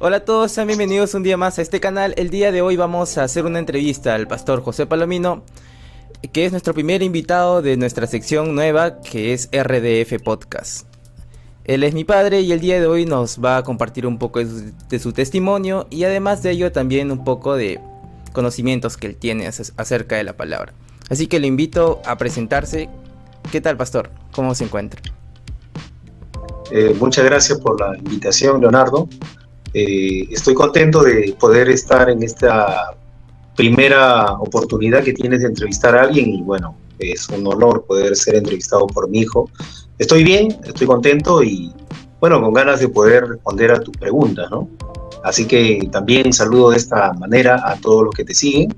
Hola a todos, sean bienvenidos un día más a este canal. El día de hoy vamos a hacer una entrevista al pastor José Palomino, que es nuestro primer invitado de nuestra sección nueva, que es RDF Podcast. Él es mi padre y el día de hoy nos va a compartir un poco de su testimonio y además de ello también un poco de conocimientos que él tiene acerca de la palabra. Así que le invito a presentarse. ¿Qué tal, pastor? ¿Cómo se encuentra? Muchas gracias por la invitación, Leonardo. Estoy contento de poder estar en esta primera oportunidad que tienes de entrevistar a alguien y bueno, es un honor poder ser entrevistado por mi hijo. Estoy bien, estoy contento y bueno, con ganas de poder responder a tus preguntas, ¿no? Así que también saludo de esta manera a todos los que te siguen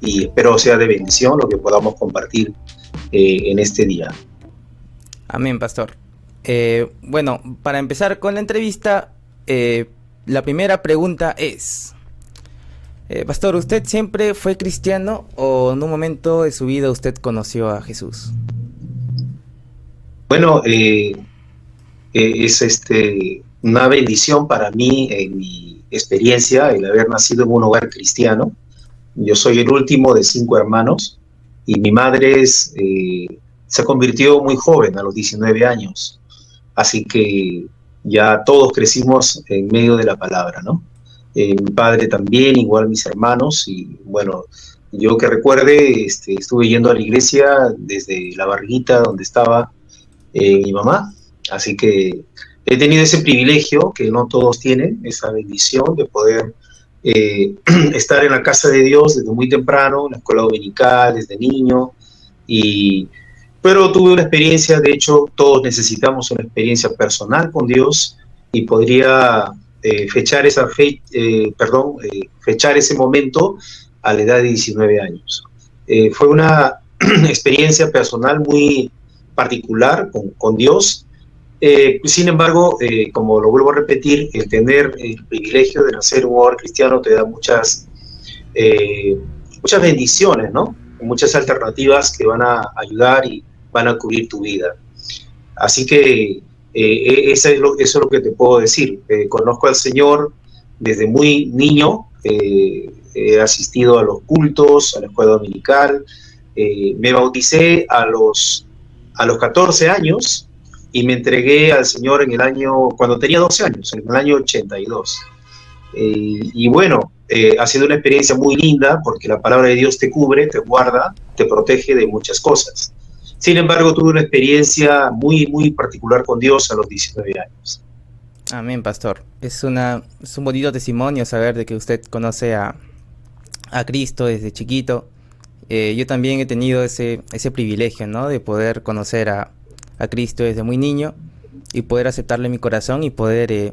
y espero sea de bendición lo que podamos compartir en este día. Amén, pastor. Bueno, para empezar con la entrevista, la primera pregunta es, pastor, ¿usted siempre fue cristiano o en un momento de su vida usted conoció a Jesús? Bueno, es una bendición para mí en mi experiencia el haber nacido en un hogar cristiano. Yo soy el último de 5 hermanos y mi madre se convirtió muy joven, a los 19 años. Así que ya todos crecimos en medio de la palabra, ¿no? Mi padre también, igual mis hermanos. Y bueno, yo que recuerde, estuve yendo a la iglesia desde la barriguita donde estaba mi mamá. Así que he tenido ese privilegio que no todos tienen, esa bendición de poder estar en la casa de Dios desde muy temprano, en la escuela dominical, desde niño. Pero tuve una experiencia, de hecho, todos necesitamos una experiencia personal con Dios y podría fechar ese momento a la edad de 19 años. Fue una experiencia personal muy particular con Dios. Sin embargo, como lo vuelvo a repetir, el tener el privilegio de nacer en un hogar cristiano te da muchas bendiciones, ¿no? Muchas alternativas que van a ayudar y van a cubrir tu vida. Así que eso es lo que te puedo decir. Conozco al Señor desde muy niño, he asistido a los cultos, a la escuela dominical, me bauticé a los 14 años y me entregué al Señor cuando tenía 12 años, en el año 82. Y bueno, ha sido una experiencia muy linda porque la palabra de Dios te cubre, te guarda, te protege de muchas cosas. Sin embargo, tuve una experiencia muy, muy particular con Dios a los 19 años. Amén, pastor. Es un bonito testimonio saber de que usted conoce a Cristo desde chiquito. Yo también he tenido ese privilegio, ¿no? De poder conocer a Cristo desde muy niño y poder aceptarle en mi corazón y poder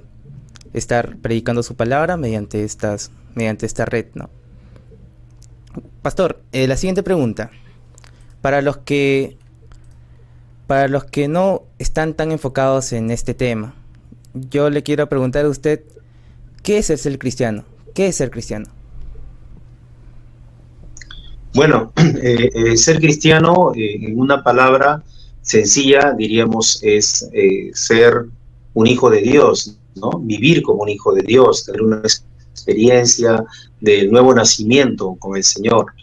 estar predicando su palabra mediante esta red, ¿no? Pastor, la siguiente pregunta. Para los que no están tan enfocados en este tema, yo le quiero preguntar a usted, ¿qué es el ser cristiano? ¿Qué es ser cristiano? Bueno, ser cristiano, en una palabra sencilla, diríamos, es ser un hijo de Dios, ¿no? Vivir como un hijo de Dios, tener una experiencia del nuevo nacimiento con el Señor.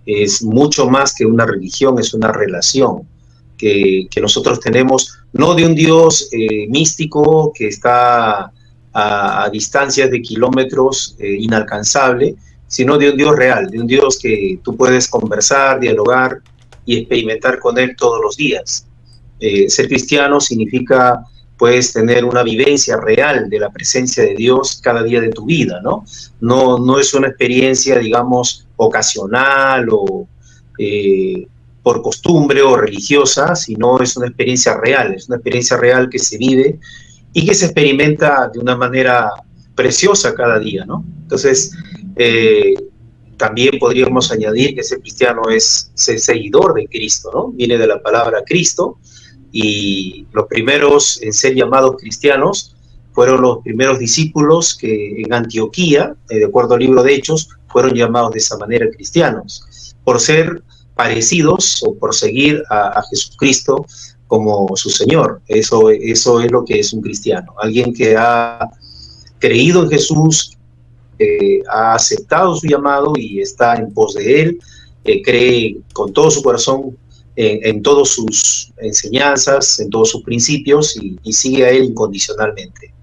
Es mucho más que una religión, es una relación que nosotros tenemos, no de un Dios místico que está a distancias de kilómetros, inalcanzable, sino de un Dios real, de un Dios que tú puedes conversar, dialogar y experimentar con Él todos los días. Ser cristiano significa, puedes tener una vivencia real de la presencia de Dios cada día de tu vida, ¿no? No es una experiencia, digamos, ocasional o por costumbre o religiosa, sino es una experiencia real que se vive y que se experimenta de una manera preciosa cada día, ¿no? Entonces, también podríamos añadir que ser cristiano es ser seguidor de Cristo, ¿no? Viene de la palabra Cristo, y los primeros en ser llamados cristianos fueron los primeros discípulos que en Antioquía, de acuerdo al libro de Hechos, fueron llamados de esa manera cristianos, por ser parecidos o por seguir a Jesucristo como su Señor. Eso es lo que es un cristiano, alguien que ha creído en Jesús, ha aceptado su llamado y está en pos de él, cree con todo su corazón en todas sus enseñanzas, en todos sus principios y sigue a él incondicionalmente.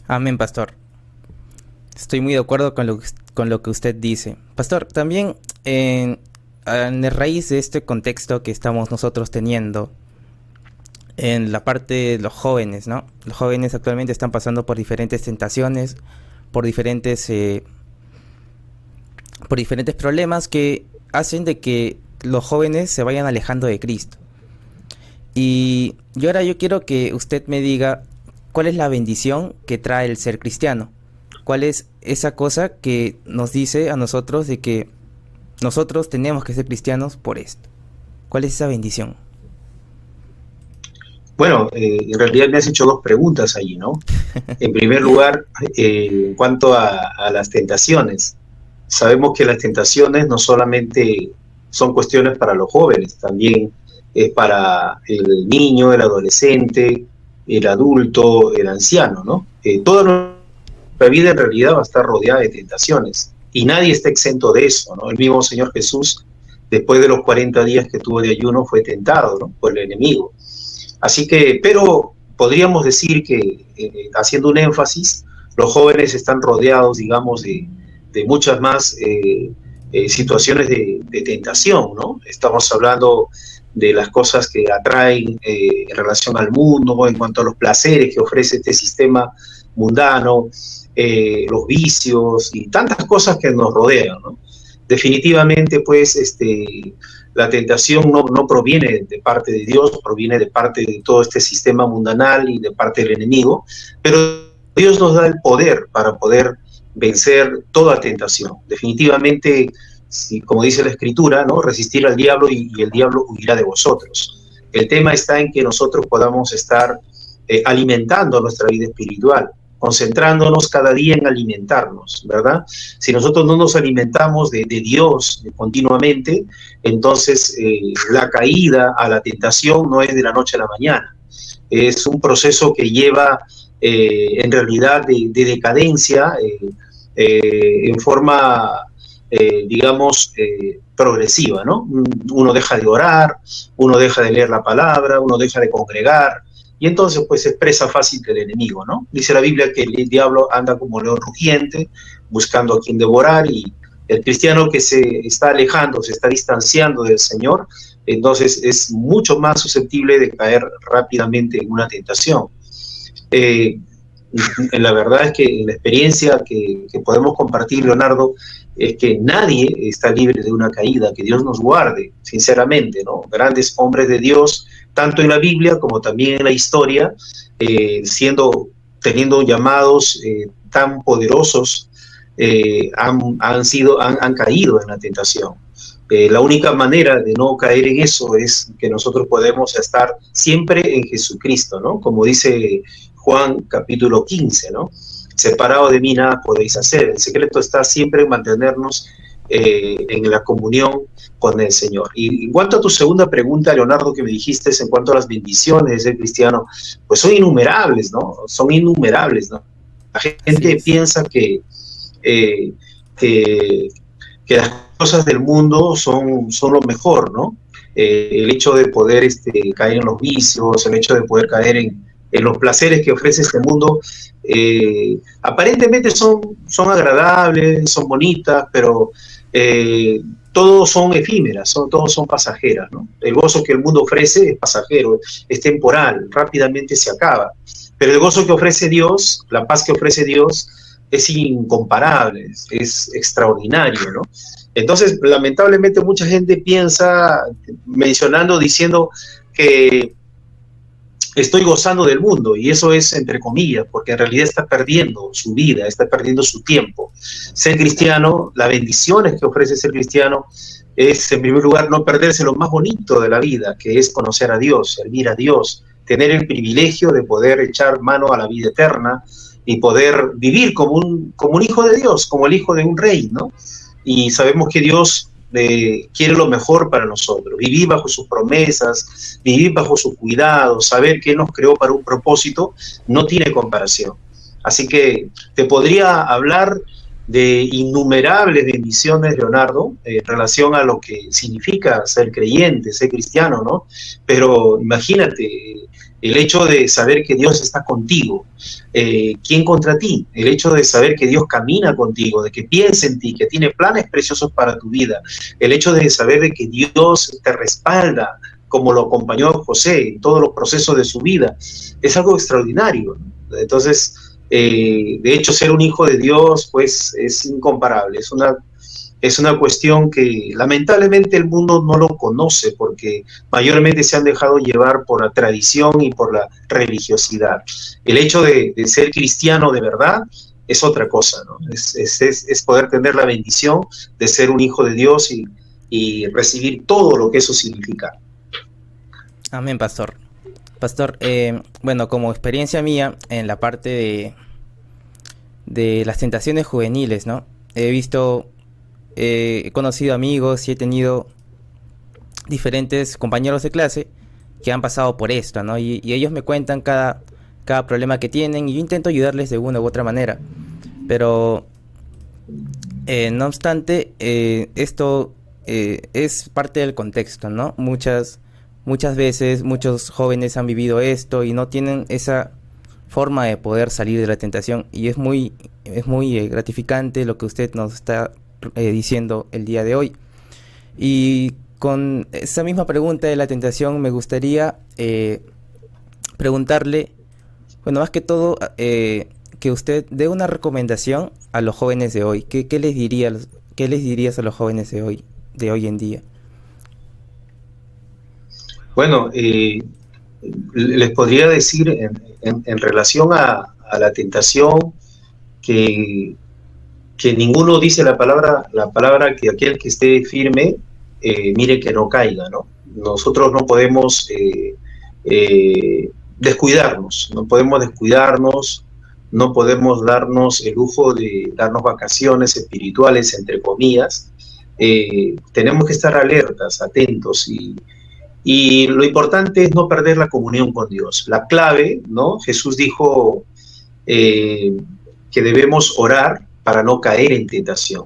Amén, pastor. Estoy muy de acuerdo con lo que usted dice. Pastor, también en raíz de este contexto que estamos nosotros teniendo, en la parte de los jóvenes, ¿no? Los jóvenes actualmente están pasando por diferentes tentaciones, por diferentes problemas que hacen de que los jóvenes se vayan alejando de Cristo. Y ahora yo quiero que usted me diga cuál es la bendición que trae el ser cristiano. ¿Cuál es esa cosa que nos dice a nosotros de que nosotros tenemos que ser cristianos por esto? ¿Cuál es esa bendición? Bueno, en realidad me has hecho dos preguntas allí, ¿no? En primer lugar, en cuanto a las tentaciones. Sabemos que las tentaciones no solamente son cuestiones para los jóvenes, también es para el niño, el adolescente, el adulto, el anciano, ¿no? Toda nuestra vida en realidad va a estar rodeada de tentaciones y nadie está exento de eso, ¿no? El mismo Señor Jesús, después de los 40 días que tuvo de ayuno, fue tentado, ¿no?, por el enemigo. Así que, pero podríamos decir que, haciendo un énfasis, los jóvenes están rodeados, digamos, de muchas más situaciones de tentación, ¿no? Estamos hablando de las cosas que atraen en relación al mundo, en cuanto a los placeres que ofrece este sistema mundano, los vicios y tantas cosas que nos rodean, ¿no? Definitivamente, pues, la tentación no proviene de parte de Dios, proviene de parte de todo este sistema mundanal y de parte del enemigo, pero Dios nos da el poder para poder vencer toda tentación. Definitivamente, como dice la Escritura, ¿no?, resistir al diablo y el diablo huirá de vosotros. El tema está en que nosotros podamos estar alimentando nuestra vida espiritual, concentrándonos cada día en alimentarnos, ¿verdad? Si nosotros no nos alimentamos de Dios continuamente, entonces la caída a la tentación no es de la noche a la mañana. Es un proceso que lleva en realidad de decadencia en forma, digamos, progresiva, ¿no? Uno deja de orar, uno deja de leer la palabra, uno deja de congregar, y entonces pues es presa fácil del enemigo, ¿no? Dice la Biblia que el diablo anda como león rugiente, buscando a quien devorar, y el cristiano que se está alejando, se está distanciando del Señor, entonces es mucho más susceptible de caer rápidamente en una tentación. La verdad es que la experiencia que podemos compartir, Leonardo, es que nadie está libre de una caída, que Dios nos guarde, sinceramente, ¿no? Grandes hombres de Dios, tanto en la Biblia como también en la historia, teniendo llamados tan poderosos, han caído en la tentación. La única manera de no caer en eso es que nosotros podemos estar siempre en Jesucristo, ¿no? Como dice Juan capítulo 15, ¿no? Separado de mí nada podéis hacer. El secreto está siempre en mantenernos en la comunión con el Señor. Y en cuanto a tu segunda pregunta, Leonardo, que me dijiste en cuanto a las bendiciones de ser cristiano, pues son innumerables, ¿no? Son innumerables, ¿no? La gente piensa que las cosas del mundo son lo mejor, ¿no? El hecho de poder caer en los vicios, el hecho de poder caer en los placeres que ofrece este mundo, aparentemente son agradables, son bonitas, pero todos son efímeras, todos son pasajeras, ¿no? El gozo que el mundo ofrece es pasajero, es temporal, rápidamente se acaba. Pero el gozo que ofrece Dios, la paz que ofrece Dios, es incomparable, es extraordinario, ¿no? Entonces, lamentablemente, mucha gente piensa, diciendo que estoy gozando del mundo, y eso es entre comillas, porque en realidad está perdiendo su vida, está perdiendo su tiempo. Ser cristiano, las bendiciones que ofrece ser cristiano, es en primer lugar no perderse lo más bonito de la vida, que es conocer a Dios, servir a Dios, tener el privilegio de poder echar mano a la vida eterna y poder vivir como un hijo de Dios, como el hijo de un rey, ¿no? Y sabemos que Dios quiere lo mejor para nosotros, vivir bajo sus promesas, vivir bajo su cuidado, saber que Él nos creó para un propósito, no tiene comparación. Así que te podría hablar de innumerables bendiciones, Leonardo, en relación a lo que significa ser creyente, ser cristiano, ¿no? Pero imagínate, el hecho de saber que Dios está contigo, ¿quién contra ti? El hecho de saber que Dios camina contigo, de que piensa en ti, que tiene planes preciosos para tu vida, el hecho de saber de que Dios te respalda, como lo acompañó a José en todos los procesos de su vida, es algo extraordinario, ¿no? Entonces, de hecho, ser un hijo de Dios, pues, es incomparable, es una cuestión que lamentablemente el mundo no lo conoce porque mayormente se han dejado llevar por la tradición y por la religiosidad. El hecho de ser cristiano de verdad es otra cosa, ¿no? Es poder tener la bendición de ser un hijo de Dios y recibir todo lo que eso significa. Amén, pastor. Pastor, bueno, como experiencia mía en la parte de las tentaciones juveniles, ¿no? He conocido amigos y he tenido diferentes compañeros de clase que han pasado por esto, ¿no? Y ellos me cuentan cada problema que tienen y yo intento ayudarles de una u otra manera. Pero, no obstante, esto es parte del contexto, ¿no? Muchas veces muchos jóvenes han vivido esto y no tienen esa forma de poder salir de la tentación, y es muy gratificante lo que usted nos está diciendo el día de hoy. Y con esa misma pregunta de la tentación me gustaría preguntarle, bueno, más que todo, que usted dé una recomendación a los jóvenes de hoy. ¿Qué les dirías a los jóvenes de hoy en día? Bueno, les podría decir en relación a la tentación que ninguno dice la palabra que aquel que esté firme, mire que no caiga, ¿no? Nosotros no podemos descuidarnos, no podemos darnos el lujo de darnos vacaciones espirituales, entre comillas. Tenemos que estar alertas, atentos, y lo importante es no perder la comunión con Dios. La clave, ¿no? Jesús dijo que debemos orar para no caer en tentación.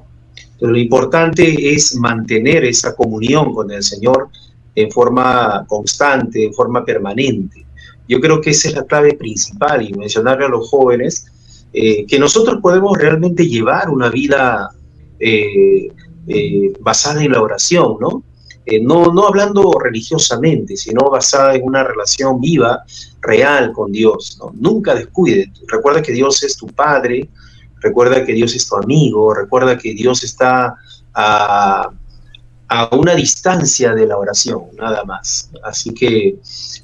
Pero lo importante es mantener esa comunión con el Señor en forma constante, en forma permanente. Yo creo que esa es la clave principal, y mencionarle a los jóvenes que nosotros podemos realmente llevar una vida basada en la oración, ¿no? No hablando religiosamente, sino basada en una relación viva, real con Dios, ¿no? Nunca descuides. Recuerda que Dios es tu Padre, recuerda que Dios es tu amigo, recuerda que Dios está a una distancia de la oración, nada más. Así que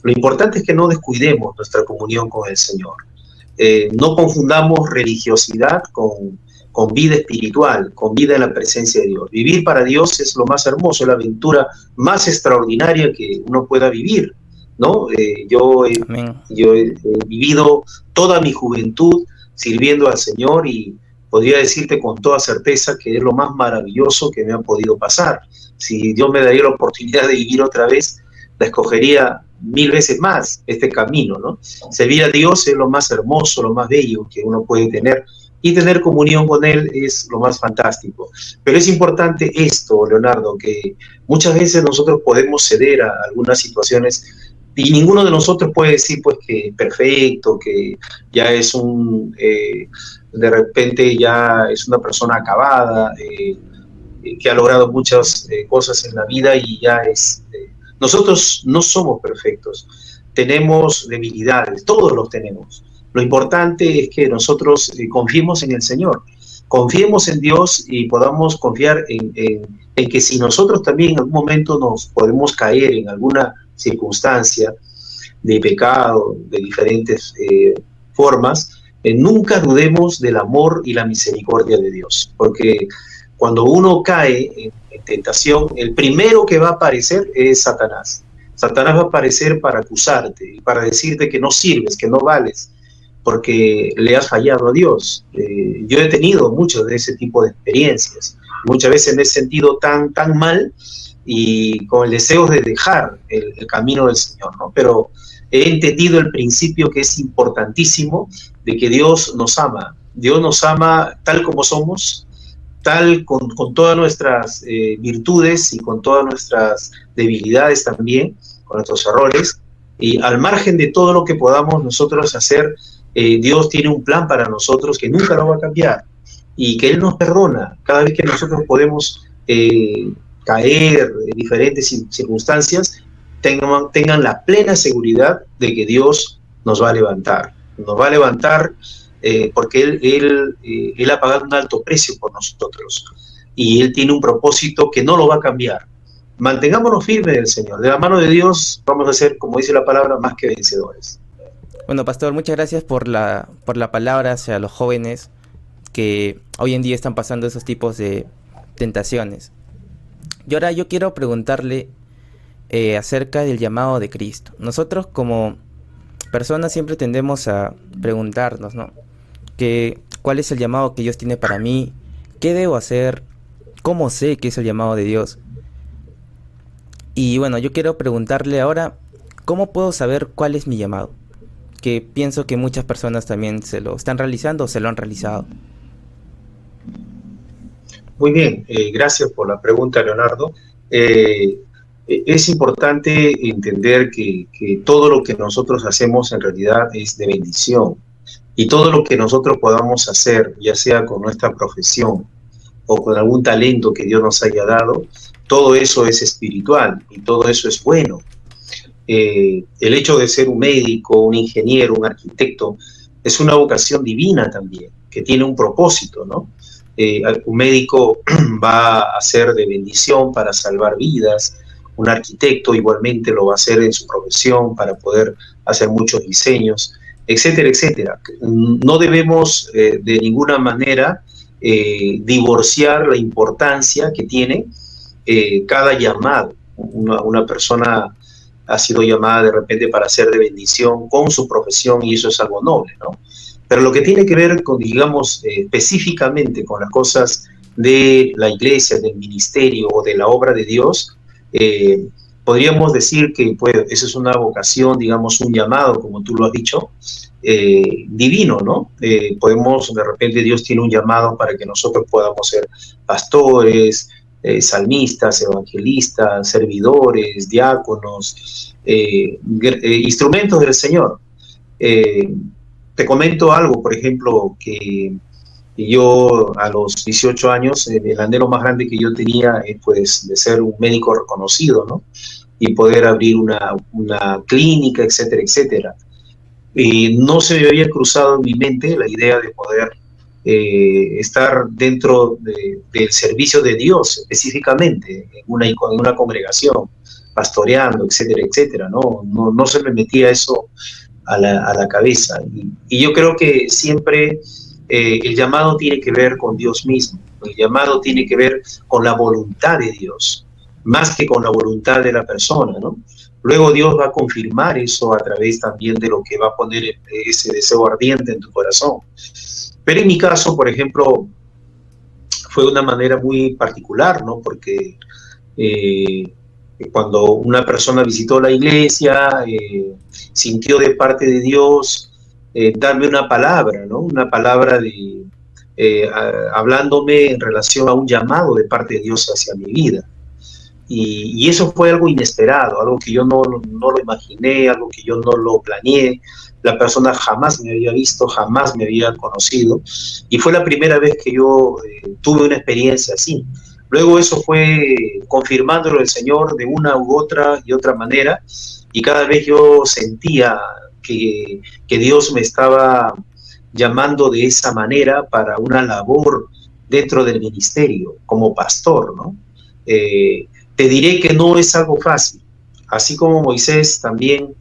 lo importante es que no descuidemos nuestra comunión con el Señor. No confundamos religiosidad con vida espiritual, con vida en la presencia de Dios. Vivir para Dios es lo más hermoso, es la aventura más extraordinaria que uno pueda vivir, ¿no? Yo he vivido toda mi juventud sirviendo al Señor y podría decirte con toda certeza que es lo más maravilloso que me ha podido pasar. Si Dios me daría la oportunidad de vivir otra vez, la escogería 1000 veces más, este camino, ¿no? Servir a Dios es lo más hermoso, lo más bello que uno puede tener, y tener comunión con Él es lo más fantástico. Pero es importante esto, Leonardo, que muchas veces nosotros podemos ceder a algunas situaciones y ninguno de nosotros puede decir pues que perfecto, que ya es de repente ya es una persona acabada, que ha logrado muchas cosas en la vida y ya es... nosotros no somos perfectos, tenemos debilidades, todos los tenemos. Lo importante es que nosotros confiemos en el Señor, confiemos en Dios y podamos confiar en que si nosotros también en algún momento nos podemos caer en alguna circunstancia de pecado, de diferentes formas, nunca dudemos del amor y la misericordia de Dios, porque cuando uno cae en tentación, el primero que va a aparecer es Satanás. Satanás va a aparecer para acusarte y para decirte que no sirves, que no vales, porque le has fallado a Dios. Yo he tenido muchos de ese tipo de experiencias. Muchas veces me he sentido tan mal y con el deseo de dejar el camino del Señor, ¿no? Pero he entendido el principio que es importantísimo de que Dios nos ama tal como somos, tal con todas nuestras virtudes y con todas nuestras debilidades también, con nuestros errores, y al margen de todo lo que podamos nosotros hacer, Dios tiene un plan para nosotros que nunca lo va a cambiar y que Él nos perdona cada vez que nosotros podemos caer en diferentes circunstancias. Tengan la plena seguridad de que Dios nos va a levantar. Nos va a levantar porque Él ha pagado un alto precio por nosotros y Él tiene un propósito que no lo va a cambiar. Mantengámonos firmes del Señor. De la mano de Dios vamos a ser, como dice la palabra, más que vencedores. Bueno, pastor, muchas gracias por la palabra hacia los jóvenes que hoy en día están pasando esos tipos de tentaciones. Y ahora yo quiero preguntarle acerca del llamado de Cristo. Nosotros como personas siempre tendemos a preguntarnos, ¿no? ¿Cuál es el llamado que Dios tiene para mí? ¿Qué debo hacer? ¿Cómo sé que es el llamado de Dios? Y bueno, yo quiero preguntarle ahora, ¿cómo puedo saber cuál es mi llamado? Que pienso que muchas personas también se lo están realizando o se lo han realizado. Muy bien, gracias por la pregunta, Leonardo. Es importante entender que todo lo que nosotros hacemos en realidad es de bendición. Y todo lo que nosotros podamos hacer, ya sea con nuestra profesión o con algún talento que Dios nos haya dado, todo eso es espiritual y todo eso es bueno. El hecho de ser un médico, un ingeniero, un arquitecto, es una vocación divina también, que tiene un propósito, ¿no? Un médico va a ser de bendición para salvar vidas, un arquitecto igualmente lo va a hacer en su profesión para poder hacer muchos diseños, etcétera, etcétera. No debemos de ninguna manera divorciar la importancia que tiene cada llamado. Una persona ha sido llamada de repente para ser de bendición con su profesión y eso es algo noble, ¿no? Pero lo que tiene que ver con, digamos, específicamente con las cosas de la iglesia, del ministerio o de la obra de Dios, podríamos decir que pues, esa es una vocación, digamos, un llamado, como tú lo has dicho, divino, ¿no? Podemos, de repente, Dios tiene un llamado para que nosotros podamos ser pastores, salmistas, evangelistas, servidores, diáconos, instrumentos del Señor. Te comento algo, por ejemplo, que yo a los 18 años, el anhelo más grande que yo tenía es pues de ser un médico reconocido, ¿no? Y poder abrir una clínica, etcétera, etcétera. Y no se me había cruzado en mi mente la idea de poder estar dentro del servicio de Dios, específicamente en una congregación, pastoreando, etcétera, etcétera, ¿no? No se me metía eso a la cabeza. Y yo creo que siempre el llamado tiene que ver con Dios mismo, el llamado tiene que ver con la voluntad de Dios, más que con la voluntad de la persona, ¿no? Luego Dios va a confirmar eso a través también de lo que va a poner ese deseo ardiente en tu corazón. Pero en mi caso, por ejemplo, fue de una manera muy particular, ¿no? Porque cuando una persona visitó la iglesia, sintió de parte de Dios darme una palabra, ¿no? Una palabra hablándome en relación a un llamado de parte de Dios hacia mi vida. Y eso fue algo inesperado, algo que yo no lo imaginé, algo que yo no lo planeé. La persona jamás me había visto, jamás me había conocido. Y fue la primera vez que yo tuve una experiencia así. Luego eso fue confirmándolo el Señor de una u otra y otra manera. Y cada vez yo sentía que Dios me estaba llamando de esa manera para una labor dentro del ministerio, como pastor, ¿no? Te diré que no es algo fácil. Así como Moisés también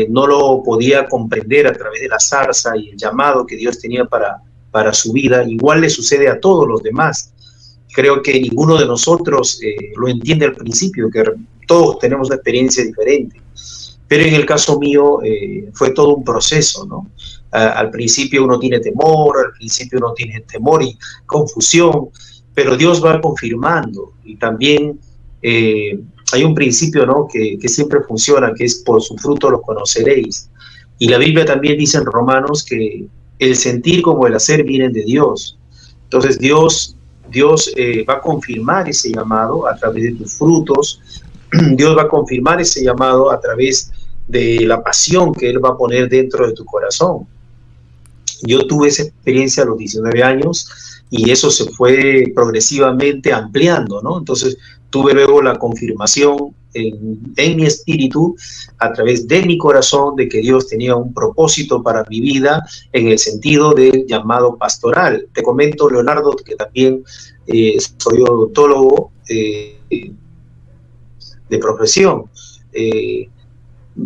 no lo podía comprender a través de la zarza y el llamado que Dios tenía para su vida, igual le sucede a todos los demás. Creo que ninguno de nosotros lo entiende al principio, que todos tenemos una experiencia diferente. Pero en el caso mío fue todo un proceso, ¿no? Al principio uno tiene temor, al principio uno tiene temor y confusión, pero Dios va confirmando y también hay un principio, ¿no?, que siempre funciona, que es por su fruto los conoceréis. Y la Biblia también dice en Romanos que el sentir como el hacer vienen de Dios. Entonces Dios va a confirmar ese llamado a través de tus frutos. Dios va a confirmar ese llamado a través de la pasión que Él va a poner dentro de tu corazón. Yo tuve esa experiencia a los 19 años y eso se fue progresivamente ampliando, ¿no? Entonces tuve luego la confirmación en mi espíritu, a través de mi corazón, de que Dios tenía un propósito para mi vida en el sentido del llamado pastoral. Te comento, Leonardo, que también soy odontólogo de profesión.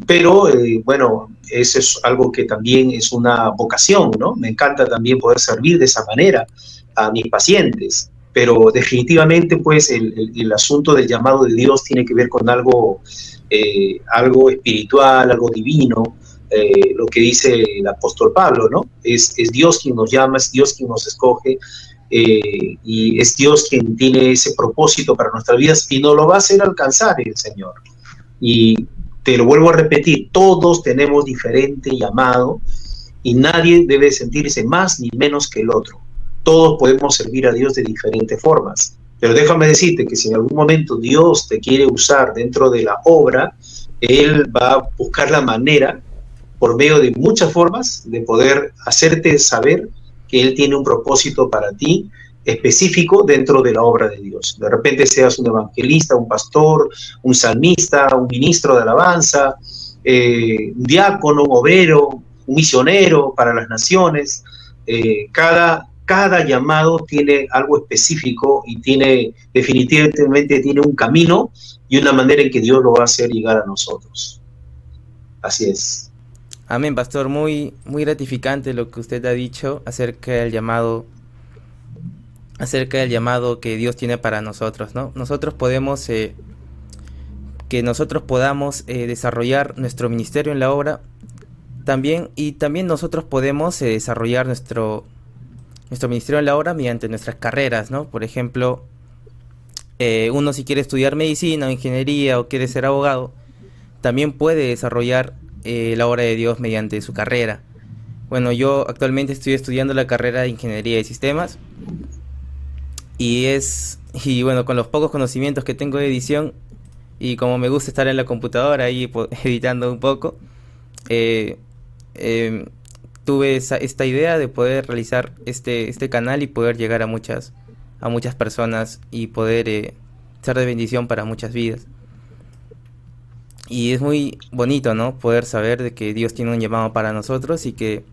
Pero bueno, eso es algo que también es una vocación, ¿no? Me encanta también poder servir de esa manera a mis pacientes, pero definitivamente pues el asunto del llamado de Dios tiene que ver con algo espiritual, algo divino, lo que dice el apóstol Pablo, ¿no? Es Dios quien nos llama, es Dios quien nos escoge, y es Dios quien tiene ese propósito para nuestras vidas y nos lo va a hacer alcanzar el Señor. Y te lo vuelvo a repetir, todos tenemos diferente llamado y nadie debe sentirse más ni menos que el otro. Todos podemos servir a Dios de diferentes formas. Pero déjame decirte que si en algún momento Dios te quiere usar dentro de la obra, Él va a buscar la manera, por medio de muchas formas, de poder hacerte saber que Él tiene un propósito para ti específico dentro de la obra de Dios. De repente seas un evangelista, un pastor, un salmista, un ministro de alabanza, un diácono, un obrero, un misionero para las naciones. Cada llamado tiene algo específico y definitivamente tiene un camino y una manera en que Dios lo va a hacer llegar a nosotros. Así es. Amén, pastor. Muy, muy gratificante lo que usted ha dicho acerca del llamado que Dios tiene para nosotros, ¿no? Nosotros podemos, nosotros podamos desarrollar nuestro ministerio en la obra también, y también nosotros podemos desarrollar nuestro ministerio en la obra mediante nuestras carreras, ¿no? Por ejemplo, uno si quiere estudiar medicina o ingeniería o quiere ser abogado, también puede desarrollar la obra de Dios mediante su carrera. Bueno, yo actualmente estoy estudiando la carrera de Ingeniería de Sistemas y bueno, con los pocos conocimientos que tengo de edición y como me gusta estar en la computadora ahí editando un poco, tuve esta idea de poder realizar este canal y poder llegar a muchas personas y poder ser de bendición para muchas vidas. Y es muy bonito, ¿no? Poder saber de que Dios tiene un llamado para nosotros y que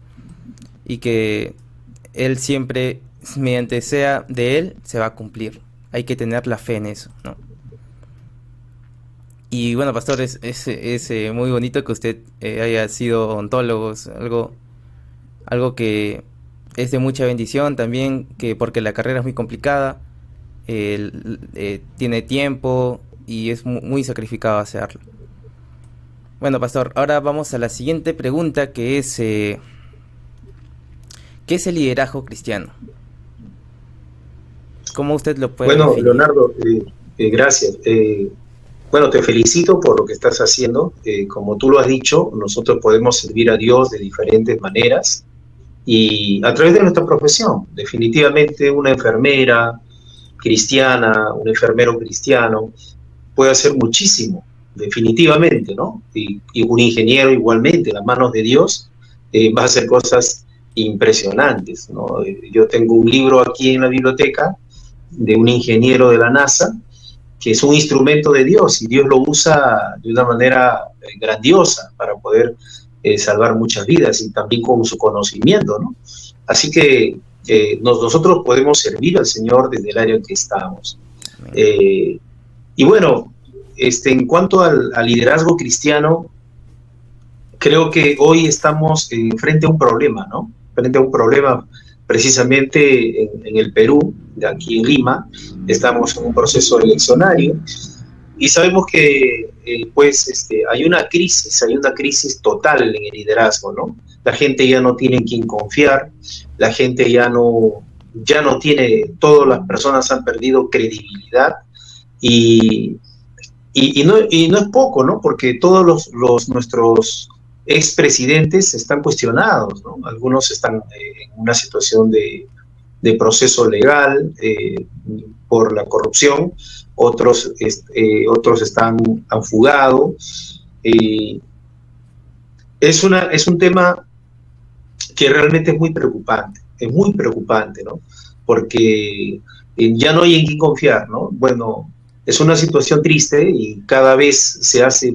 Él siempre, mediante sea de Él, se va a cumplir. Hay que tener la fe en eso, ¿no? Y bueno, pastor, es muy bonito que usted haya sido odontólogo, algo que es de mucha bendición también, porque la carrera es muy complicada, tiene tiempo y es muy sacrificado hacerlo. Bueno, pastor, ahora vamos a la siguiente pregunta, que es ¿qué es el liderazgo cristiano? ¿Cómo usted lo puede definir? Leonardo, gracias. Bueno, te felicito por lo que estás haciendo. Como tú lo has dicho, nosotros podemos servir a Dios de diferentes maneras y a través de nuestra profesión. Definitivamente una enfermera cristiana, un enfermero cristiano puede hacer muchísimo, definitivamente, ¿no? Y un ingeniero igualmente, en las manos de Dios, va a hacer cosas impresionantes, ¿no? Yo tengo un libro aquí en la biblioteca de un ingeniero de la NASA, que es un instrumento de Dios y Dios lo usa de una manera grandiosa para poder salvar muchas vidas y también con su conocimiento, ¿no? Así que nosotros podemos servir al Señor desde el área en que estamos. Y bueno, en cuanto al liderazgo cristiano, creo que hoy estamos frente a un problema, ¿no? Frente a un problema precisamente en el Perú, de aquí en Lima. Estamos en un proceso eleccionario y sabemos que hay una crisis total en el liderazgo, ¿no? La gente ya no tiene en quién confiar, la gente ya no tiene, todas las personas han perdido credibilidad y y no es poco, ¿no? Porque todos nuestros expresidentes están cuestionados, ¿no? Algunos están en una situación de proceso legal por la corrupción, otros han fugado. Es un tema que realmente es muy preocupante, ¿no? Porque ya no hay en quién confiar, ¿no? Bueno, es una situación triste y cada vez se hace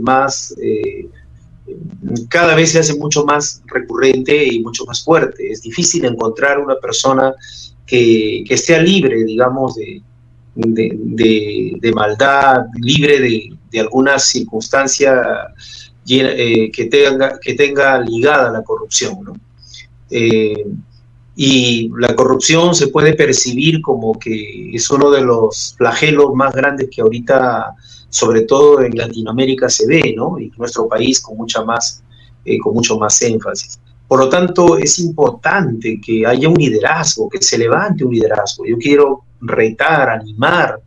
mucho más recurrente y mucho más fuerte. Es difícil encontrar una persona que esté libre, digamos, de maldad, libre de alguna circunstancia que tenga ligada a la corrupción, ¿no? Eh, y la corrupción se puede percibir como que es uno de los flagelos más grandes que ahorita, sobre todo en Latinoamérica, se ve, ¿no? Y en nuestro país con mucho más énfasis. Por lo tanto, es importante que haya un liderazgo, que se levante un liderazgo. Yo quiero retar, animar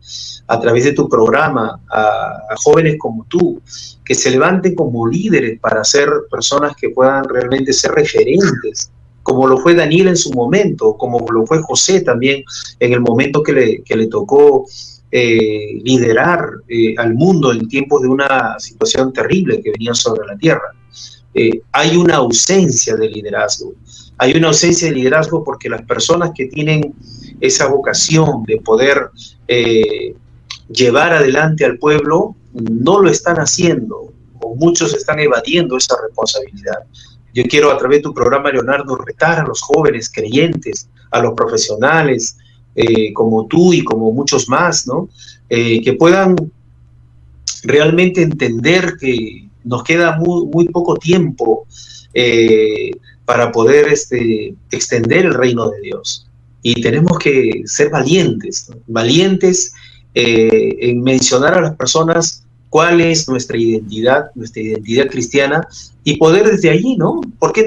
a través de tu programa a jóvenes como tú, que se levanten como líderes para ser personas que puedan realmente ser referentes, como lo fue Daniel en su momento, como lo fue José también en el momento que le tocó liderar al mundo en tiempos de una situación terrible que venía sobre la tierra. Hay una ausencia de liderazgo. Hay una ausencia de liderazgo porque las personas que tienen esa vocación de poder llevar adelante al pueblo no lo están haciendo, o muchos están evadiendo esa responsabilidad. Yo quiero, a través de tu programa, Leonardo, retar a los jóvenes creyentes, a los profesionales, como tú y como muchos más, ¿no? Que puedan realmente entender que nos queda muy poco tiempo para poder extender el reino de Dios. Y tenemos que ser valientes, ¿no? Valientes en mencionar a las personas cuál es nuestra identidad cristiana, y poder desde allí, ¿no? ¿Por qué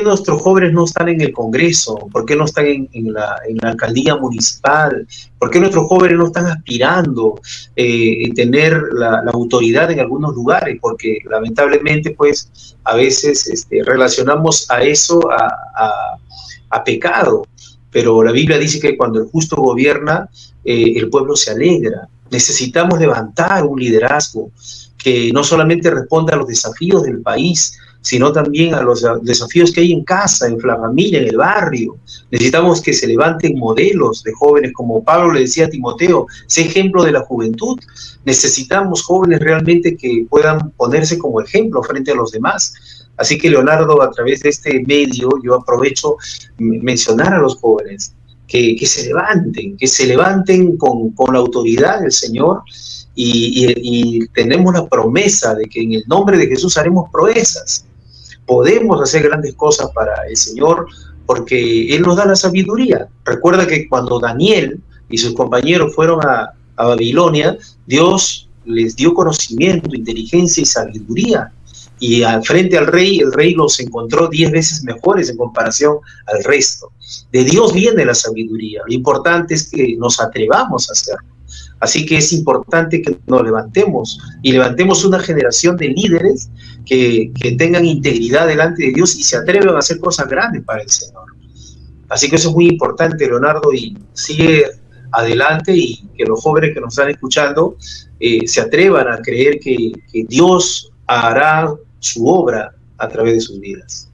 nuestros jóvenes no están en el Congreso? ¿Por qué no están en la alcaldía municipal? ¿Por qué nuestros jóvenes no están aspirando a tener la autoridad en algunos lugares? Porque lamentablemente, pues, a veces relacionamos a eso a pecado. Pero la Biblia dice que cuando el justo gobierna, el pueblo se alegra. Necesitamos levantar un liderazgo que no solamente responda a los desafíos del país, sino también a los desafíos que hay en casa, en la familia, en el barrio. Necesitamos que se levanten modelos de jóvenes, como Pablo le decía a Timoteo, sé ejemplo de la juventud. Necesitamos jóvenes realmente que puedan ponerse como ejemplo frente a los demás. Así que, Leonardo, a través de este medio, yo aprovecho mencionar a los jóvenes que se levanten con la autoridad del Señor, y tenemos la promesa de que en el nombre de Jesús haremos proezas. Podemos hacer grandes cosas para el Señor porque Él nos da la sabiduría. Recuerda que cuando Daniel y sus compañeros fueron a Babilonia, Dios les dio conocimiento, inteligencia y sabiduría. Y frente al rey, el rey los encontró 10 veces mejores en comparación al resto. De Dios viene la sabiduría. Lo importante es que nos atrevamos a hacerlo. Así que es importante que nos levantemos y levantemos una generación de líderes que tengan integridad delante de Dios y se atrevan a hacer cosas grandes para el Señor. Así que eso es muy importante, Leonardo, y sigue adelante, y que los jóvenes que nos están escuchando se atrevan a creer que Dios hará su obra a través de sus vidas.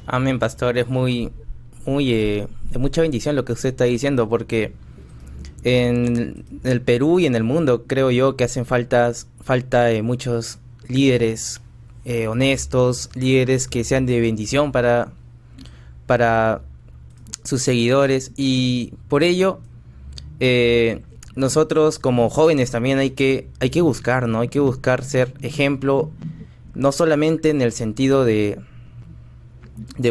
Amén, pastor. Es de mucha bendición lo que usted está diciendo, porque en el Perú y en el mundo creo yo que hacen falta muchos líderes honestos, líderes que sean de bendición para sus seguidores, y por ello nosotros como jóvenes también hay que buscar, ¿no? Hay que buscar ser ejemplo, no solamente en el sentido de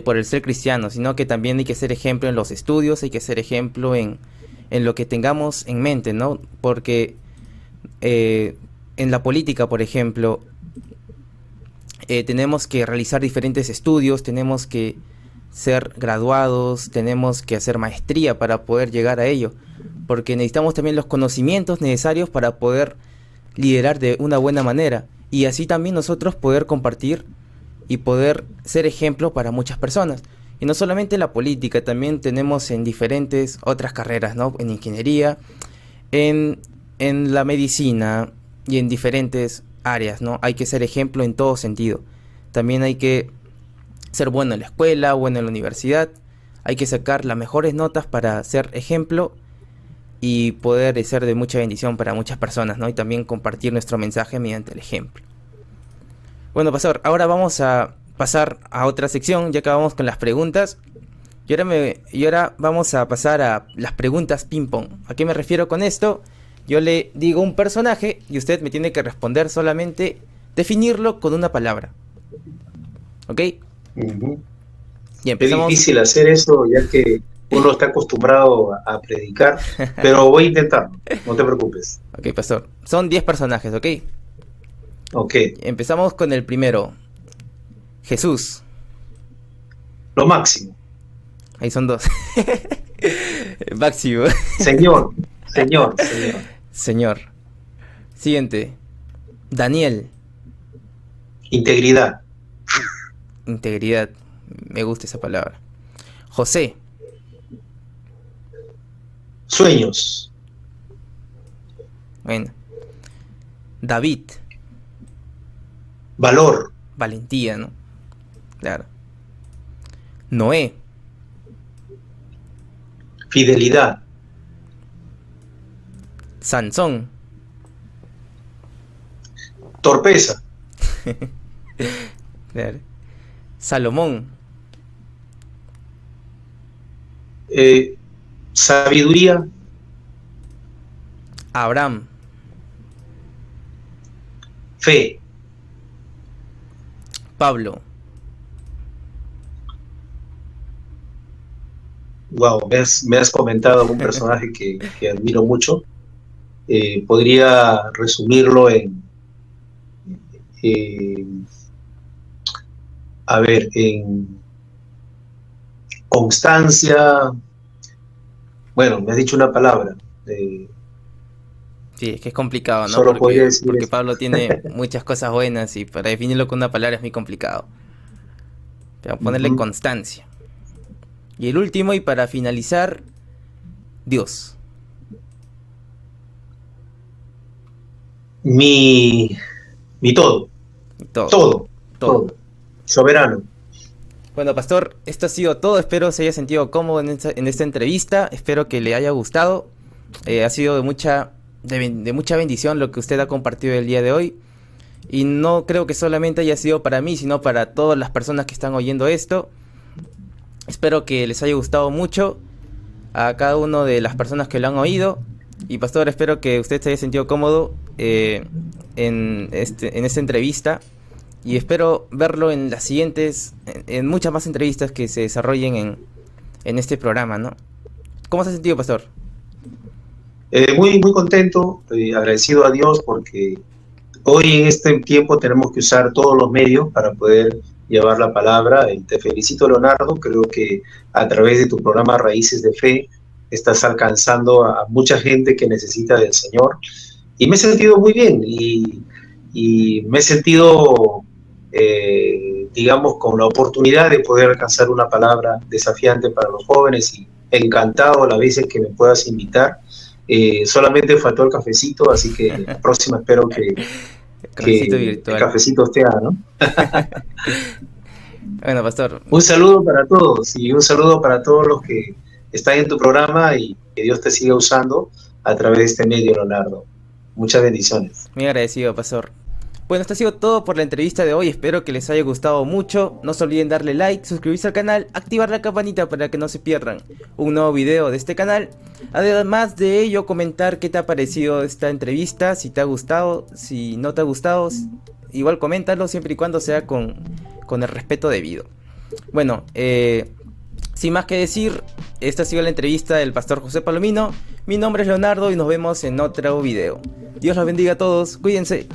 por el ser cristiano, sino que también hay que ser ejemplo en los estudios, hay que ser ejemplo en lo que tengamos en mente, ¿no? Porque en la política, por ejemplo, tenemos que realizar diferentes estudios, tenemos que ser graduados, tenemos que hacer maestría para poder llegar a ello, porque necesitamos también los conocimientos necesarios para poder liderar de una buena manera, y así también nosotros poder compartir y poder ser ejemplo para muchas personas. Y no solamente en la política, también tenemos en diferentes otras carreras, ¿no? En ingeniería, en la medicina y en diferentes áreas, ¿no? Hay que ser ejemplo en todo sentido. También hay que ser bueno en la escuela, bueno en la universidad. Hay que sacar las mejores notas para ser ejemplo y poder ser de mucha bendición para muchas personas, ¿no? Y también compartir nuestro mensaje mediante el ejemplo. Bueno, pastor, ahora vamos a pasar a otra sección, ya acabamos con las preguntas. Y ahora vamos a pasar a las preguntas ping pong. ¿A qué me refiero con esto? Yo le digo un personaje y usted me tiene que responder solamente, definirlo con una palabra. ¿Ok? Y empezamos. Es difícil hacer eso, ya que uno está acostumbrado a predicar, pero voy a intentarlo, no te preocupes. Ok, pastor. Son 10 personajes, ¿ok? Ok. Empezamos con el primero. Jesús. Lo máximo. Ahí son 2. Máximo. Señor. Señor. Siguiente. Daniel. Integridad. Integridad. Me gusta esa palabra. José. Sueños. Bueno. David. Valor. Valentía, ¿no? Claro. Noé. Fidelidad. Sansón. Torpeza. Claro. Salomón. Sabiduría. Abraham. Fe. Pablo. Wow, me has comentado un personaje que admiro mucho. Podría resumirlo en constancia. Bueno, me has dicho una palabra. Sí, es que es complicado, ¿no? Solo podría decir porque eso. Pablo tiene muchas cosas buenas y para definirlo con una palabra es muy complicado. Pero ponerle constancia. Y el último, y para finalizar, Dios. Mi todo. Todo. Todo. Soberano. Bueno, pastor, esto ha sido todo. Espero se haya sentido cómodo en esta entrevista. Espero que le haya gustado. Ha sido de mucha bendición lo que usted ha compartido el día de hoy. Y no creo que solamente haya sido para mí, sino para todas las personas que están oyendo esto. Espero que les haya gustado mucho a cada una de las personas que lo han oído. Y pastor, espero que usted se haya sentido cómodo en esta entrevista. Y espero verlo en las siguientes, en muchas más entrevistas que se desarrollen en este programa, ¿no? ¿Cómo se ha sentido, pastor? Muy, muy contento, agradecido a Dios porque hoy en este tiempo tenemos que usar todos los medios para poder llevar la palabra. Y te felicito, Leonardo. Creo que a través de tu programa Raíces de Fe estás alcanzando a mucha gente que necesita del Señor. Y me he sentido muy bien y me he sentido, digamos, con la oportunidad de poder alcanzar una palabra desafiante para los jóvenes y encantado a las veces que me puedas invitar. Solamente faltó el cafecito, así que la próxima espero que el cafecito esté, ¿no? Bueno, pastor. Un saludo para todos y un saludo para todos los que están en tu programa y que Dios te siga usando a través de este medio, Leonardo. Muchas bendiciones. Muy agradecido, pastor. Bueno, esto ha sido todo por la entrevista de hoy. Espero que les haya gustado mucho. No se olviden darle like, suscribirse al canal, activar la campanita para que no se pierdan un nuevo video de este canal. Además de ello, comentar qué te ha parecido esta entrevista, si te ha gustado, si no te ha gustado. Igual coméntalo siempre y cuando sea con el respeto debido. Bueno, sin más que decir, esta ha sido la entrevista del pastor José Palomino. Mi nombre es Leonardo y nos vemos en otro video. Dios los bendiga a todos, cuídense.